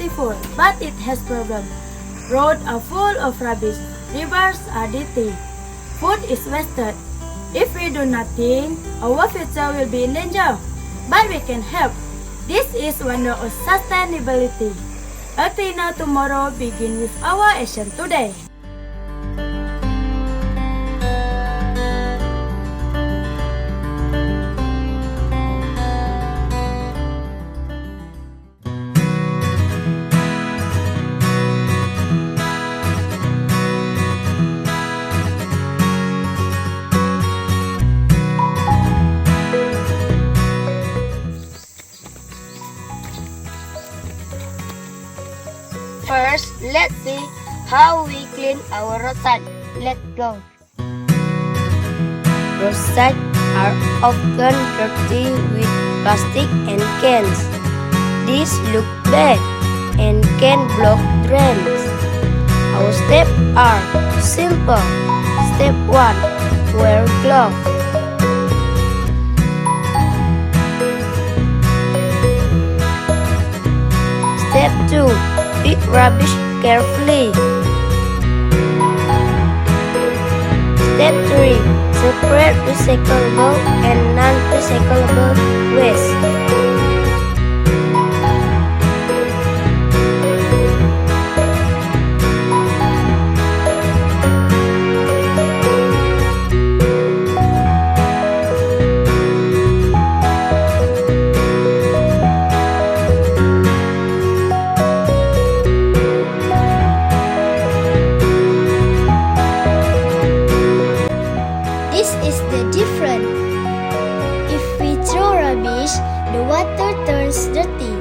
beautiful, but it has problems. Roads are full of rubbish. Rivers are dirty. Food is wasted. If we do nothing, our future will be in danger. But we can help. This is wonder of sustainability. A cleaner tomorrow begins with our action today. First, let's see how we clean our roadside. Let's go. Roadsides are often dirty with plastic and cans. These look bad and can block drains. Our steps are simple. Step 1. Wear gloves. Step 2. Pick rubbish carefully. Step 3. Separate recyclable and non-recyclable waste. This is the difference. If we throw rubbish, the water turns dirty.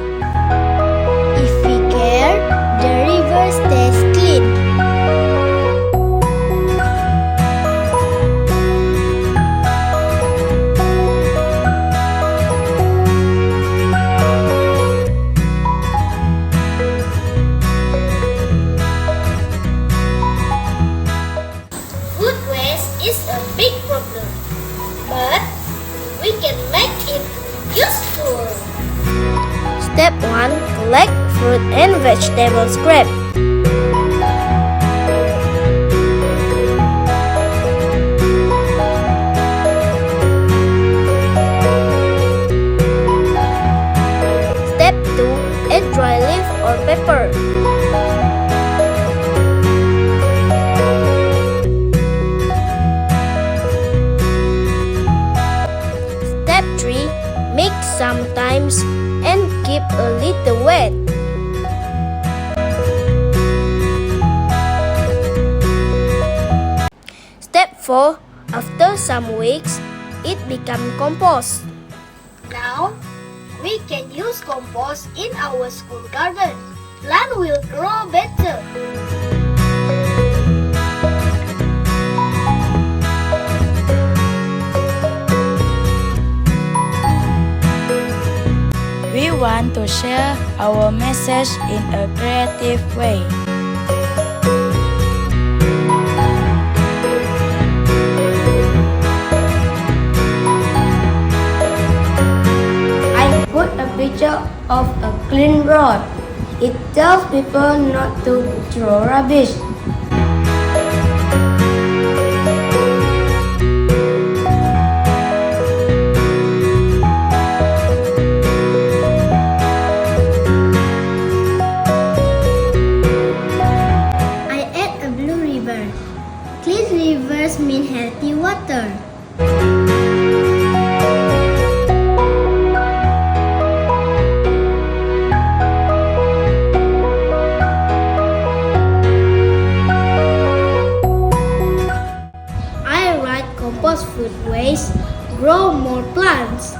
If we care, the river stays clean. Food waste is a big problem, but we can make it useful. Step 1. Collect fruit and vegetable scrap. Step 2. Add dry leaf or paper. Step 3. Mix sometimes and keep a little wet. Step 4. After some weeks, it becomes compost. Now, we can use compost in our school garden. Plant will grow better. We want to share our message in a creative way. I put a picture of a clean road. It tells people not to throw rubbish. I add a blue river. Clean rivers mean healthy water. I write compost food waste, grow more plants.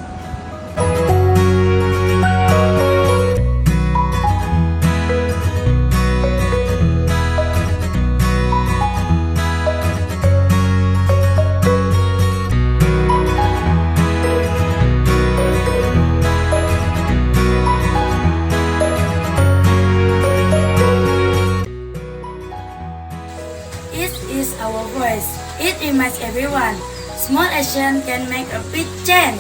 It is our voice. It reminds everyone. Small action can make a big change.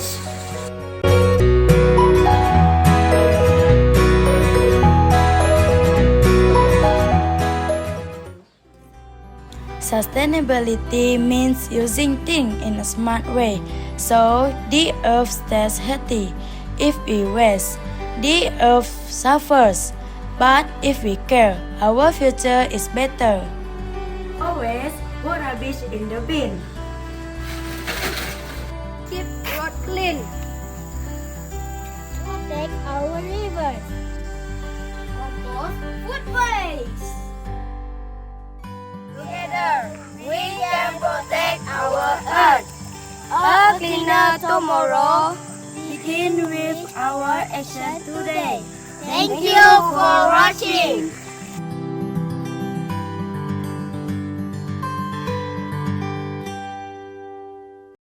Sustainability means using things in a smart way, so the earth stays healthy. If we waste, the earth suffers. But if we care, our future is better. Always put rubbish in the bin. Keep road clean. Protect our rivers. Compost food waste. Together, we can protect our earth. A cleaner tomorrow begin with our action today. Thank you for watching.